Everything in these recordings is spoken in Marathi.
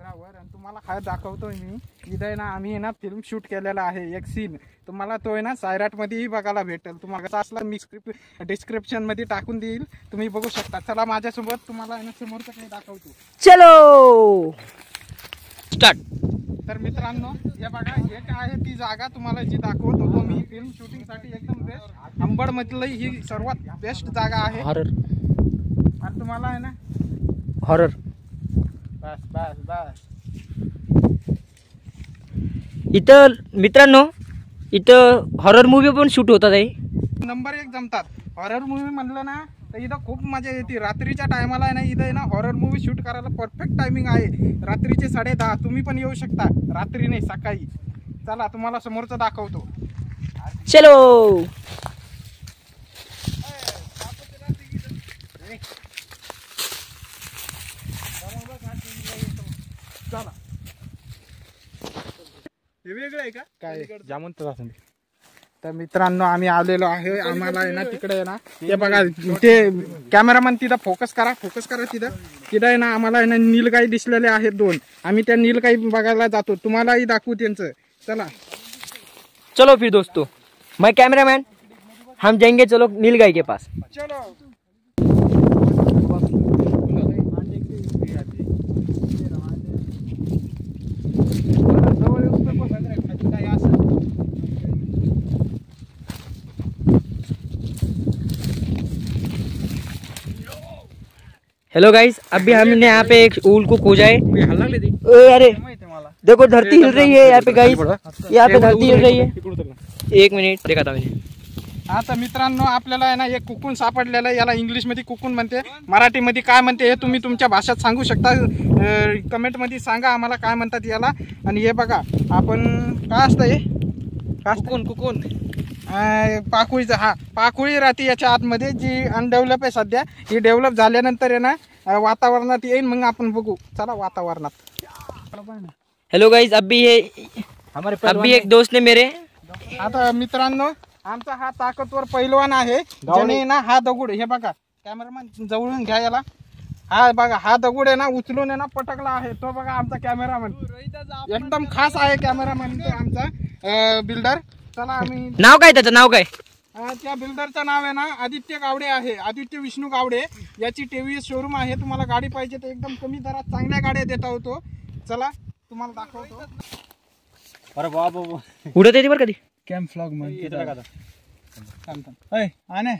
डोंगरावर आणि तुम्हाला हा दाखवतोय मी. इथं आहे ना आम्ही आहे ना फिल्म शूट केलेला आहे एक सीन. तुम्हाला तो आहे ना सायराट मध्येही बघायला भेटेल. तुम्हाला असला मी डिस्क्रिप्शन मध्ये टाकून देईल, तुम्ही बघू शकता. चला माझ्यासोबत तुम्हाला आहे ना समोरचं काही दाखवतो. चलो स्टार्ट. तर मित्रांनो हे बघा, हे काय आहे ती जागा तुम्हाला जी दाखवत होतो मी फिल्म शूटिंग साठी. एकदम बेस्ट अंबड मधली ही सर्वात बेस्ट जागा आहे. हॉरर आणि तुम्हाला आहे ना हॉरर. बस बस बस. इथं मित्रांनो इथं हॉरर मूवी पण शूट होतात आहे. नंबर 1 जमतात. हॉरर मूवी म्हणलं ना तर इथं खूप मजा येते. रात्रीच्या टायमाला आहे ना इथं आहे ना हॉरर मूवी शूट करायला परफेक्ट टायमिंग आहे. रात्रीचे 10:30. तुम्ही पण येऊ शकता, रात्री नाही सकाळी. चला तुम्हाला समोरचं दाखवतो. चलो चला. हे वेगळं आहे का काय जामून तर मित्रांनो आम्ही आलेलो आहे. आम्हाला आहे ना तिकडे आहे ना ते बघा, ते कॅमेरामॅन तिथं फोकस करा तिथं आहे ना आम्हाला आहे ना नीलगाई दिसलेले आहेत 2. आम्ही त्या नीलगाई बघायला जातो. तुम्हालाही दाखवू त्यांचं. चला चलो फिर दोस्तों, मैं कैमरामैन, हम जाएंगे चलो नीलगाई के पास. चलो. हेलो गाइस, अभी हमने यहाँ पे एक ऊल को खोजा है. अरे देखो धरती हिल रही है यहाँ पे गाइस, यहाँ पे धरती हिल रही है. 1 मिनिट देखा मैंने. आता मित्रांनो आपल्याला आहे ना एक कुकून सापडलेलं आहे. याला इंग्लिश मध्ये कुकून म्हणते, मराठी मध्ये काय म्हणते हे तुम्ही तुमच्या भाषेत सांगू शकता. कमेंट मध्ये सांगा आम्हाला काय म्हणतात याला. आणि हे बघा आपण काय असतं हे कुकून पाकुळीचं. हा पाकुळी राहते याच्या आतमध्ये, जी अनडेव्हलप आहे सध्या. ही डेव्हलप झाल्यानंतर आहे ना वातावरणात येईल, मग आपण बघू. चला वातावरणात. हेलो गाइस, अभी एक दोस्त ने मेरे. आता मित्रांनो आमचा हा ताकदवर पैलवान आहे, ज्याने ना हा दगड, हे बघा कॅमेरामॅन जवळून घ्या याला. हा बघा हा दगड आहे ना उचलून आहे ना पटकला आहे. तो बघा आमचा कॅमेरामॅन, एकदम खास आहे कॅमेरामॅन आमचा बिल्डर. चला आम्ही. नाव काय त्याचं, नाव काय? त्या बिल्डरचं नाव आहे ना आदित्य गावडे आहे, आदित्य विष्णू गावडे. याची टीव्हीएस शोरूम आहे. तुम्हाला गाडी पाहिजे तर एकदम कमी दरात चांगल्या गाड्या देता होतो. चला तुम्हाला दाखवतो. अरे बाबा उडत येते बरं कधी कॅम्प फ्लॉग मध्ये आणे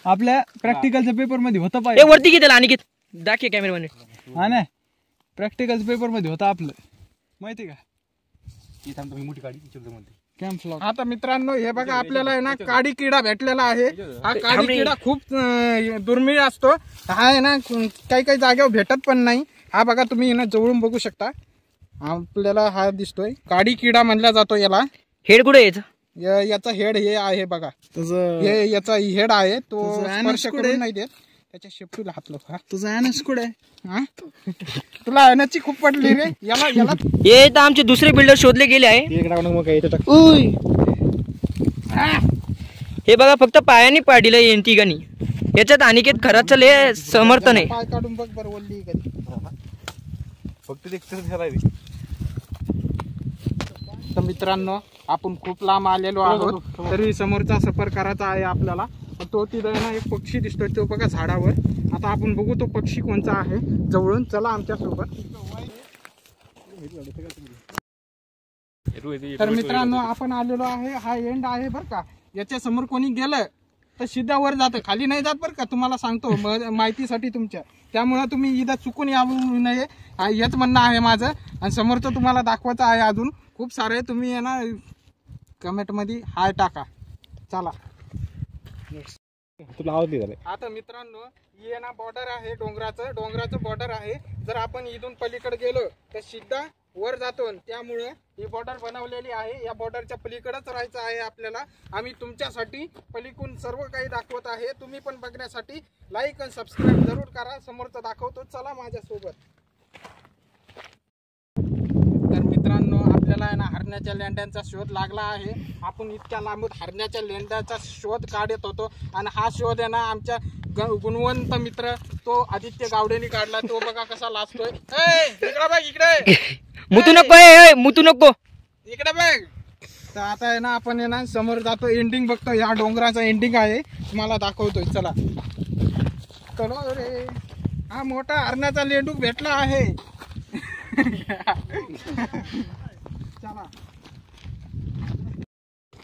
आपल्या प्रॅक्टिकलच्या पेपर मध्ये होतं पाहिजे. वरती घे त्याला आणि घे दाखव कॅमेरामॅन. हा नाही प्रॅक्टिकलच्या पेपर मध्ये होतं आपलं, माहिती का? मोठी गाडी कॅम्प फ्लॉग. आता मित्रांनो हे बघा आपल्याला आहे ना काडी किडा भेटलेला आहे. हा काडी किडा खूप दुर्मिळ असतो. हा आहे ना काही काही जागेवर भेटत पण नाही. हा बघा तुम्ही ना जवळून बघू शकता. आपल्याला हा दिसतोय काडी किडा म्हणला जातो याला. हेड कुठे यायचं? याचा हेड हे आहे बघा, हे याचा हेड आहे. तो स्पर्श करून नाही देत, त्याच्या शेपटीला हात लावतो. तुझा अॅनस कुठे आहे? तुला अॅनसची खूप पडली रे. याला हे तर आमचे दुसरे बिल्डर शोधले गेले आहे. हे बघा फक्त पायाने पाडीला येईन तिघांनी. याच्यात अनिकेत खराच लय समर्थ नाही. पाय काढून बघ बरं वल्ली कधी. फक्त झाला. तर मित्रांनो आपण खूप लांब आलेलो आहोत, तरी समोरचा सफर करायचा आहे आपल्याला. तो तिथं ना एक पक्षी दिसतोय, तो बघा झाडावर. आता आपण बघू तो पक्षी कोणता आहे जवळून. चला आमच्या सोबत. तर मित्रांनो आपण आलेलो आहे, हा एंड आहे बरं का. याच्या समोर कोणी गेलं तर सीधा वर जातं, खाली नाही जात बरं का. तुम्हाला सांगतो माहितीसाठी तुमच्या. त्यामुळे तुम्ही इथं चुकून येऊ नये हेच म्हणणं आहे माझं. आणि समोरचं तुम्हाला दाखवायचं आहे अजून खूप सारे. तुम्ही आहे ना कमेंट मध्ये हाय टाका. चला आता मित्रांनो हे ना बॉर्डर आहे डोंगराचं बॉर्डर आहे. जर आपण इथून पलीकडे गेलो तर सीधा वर जातो. त्यामुळे ही बॉर्डर बनवलेली आहे. या बॉर्डरच्या पलीकडेच राहायचं आहे आपल्याला. आम्ही तुमच्यासाठी पलीकडून सर्व काही दाखवत आहे. तुम्ही पण बघण्यासाठी लाईक आणि सबस्क्राईब जरूर करा. समोरचं दाखवतो, चला माझ्यासोबत. तर मित्रांनो आपल्याला आहे ना हरण्याच्या लेंड्यांचा शोध लागला आहे. आपण इतक्या लांबून हरण्याच्या लेंड्याचा शोध काढत होतो. आणि हा शोध आहे ना आमच्या गुणवंत मित्र तो आदित्य गावडेनी काढला, तो बघा कसा लाजतोय. इकडे बघ, इकडे मुतू नको मुतू नको. इकडे बघ. तर आता आहे ना आपण आहे ना समोर जातो, एंडिंग बघतो, या डोंगराचा एंडिंग आहे, तुम्हाला दाखवतोय. चला चलो रे. हा मोठा हरणाचा लेंडूक भेटला आहे. चला.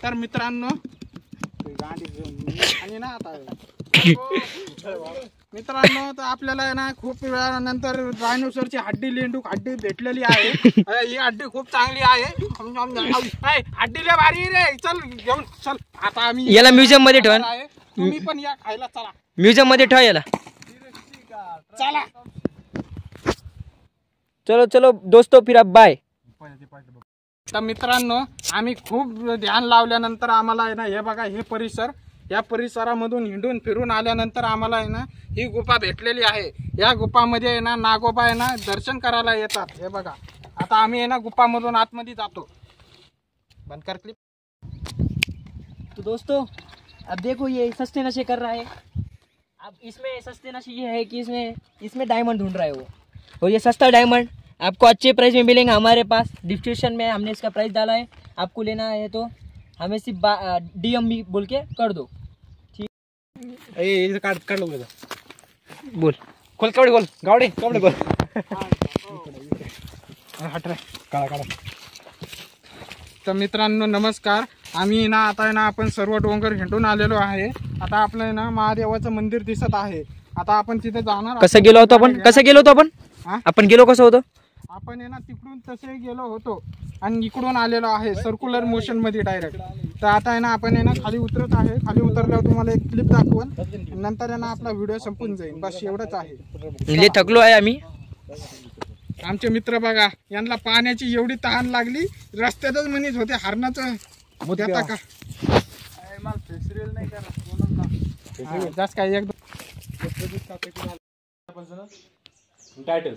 तर मित्रांनो आणि ना आता मित्रांनो तर आपल्याला आहे ना खूप वेळानंतर डायनोसरची लेंडूक हड्डी भेटलेली आहे. ही हड्डी खूप चांगली आहे. हड्डी लय भारी रे. चल घेऊन चल. आता आम्ही याला म्युझियम मध्ये ठेवा. तुम्ही पण या खायला. चला म्युझियम मध्ये ठेवा याला. चला चलो चलो दोस्तों, फिर अब बाय. तर मित्रांनो आम्ही खूप ध्यान लावल्यानंतर आम्हाला आहे ना हे बघा, हे परिसर, या परिसरामधून हिंडून फिरून आल्यानंतर आम्हाला आहे ना ही गुफा भेटलेली आहे. या गुफामध्ये आहे ना नागोबा आहे ना दर्शन करायला येतात. हे बघा, आता आम्ही आहे ना गुफामधून आतमध्ये जातो. बंद कर क्लिप. तो दोस्तों अब देखो ये सस्ते नशे कर रहा है. अब इसमें सस्ते नशे ये है कि इसमें डायमंड ढूंढ रहा है वो, और ये सस्ता डायमंड आपको अच्छे प्राइस में मिलेंगे हमारे पास. डिस्क्रिप्शन में हमने इसका प्राइस डाला है, आपको लेना है तो हमें सिर्फ DM भी बोल के कर दो. काढ लो बोल खोल कपडे खोल गावडे कपडे खोल. हट रे. काढा. तर मित्रांनो नमस्कार. आम्ही ना आता आहे ना आपण सर्व डोंगर हिंडून आलेलो आहे. आता आपलं ना महादेवाचं मंदिर दिसत आहे. आता आपण तिथे जाणार. कसं गेलो होतो आपण? हा? आपण गेलो कसं होतो? आपण आहे ना तिकडून तसे गेलो होतो आणि इकडून आलेलो आहे सर्क्युलर मोशन मध्ये डायरेक्ट. तर आता आहे ना आपण आहे ना खाली उतरत आहे. खाली उतरल्यावर तुम्हाला एक क्लिप दाखवून नंतर आहे ना आपला व्हिडिओ संपून जाईल. बस एवढंच आहे. लय थकलो आहे आम्ही. आमचे मित्र बघा, यांना पाण्याची एवढी तहान लागली, रस्त्यातच म्हणत होते हरणाचं देता का. जास्त काय एक टायटल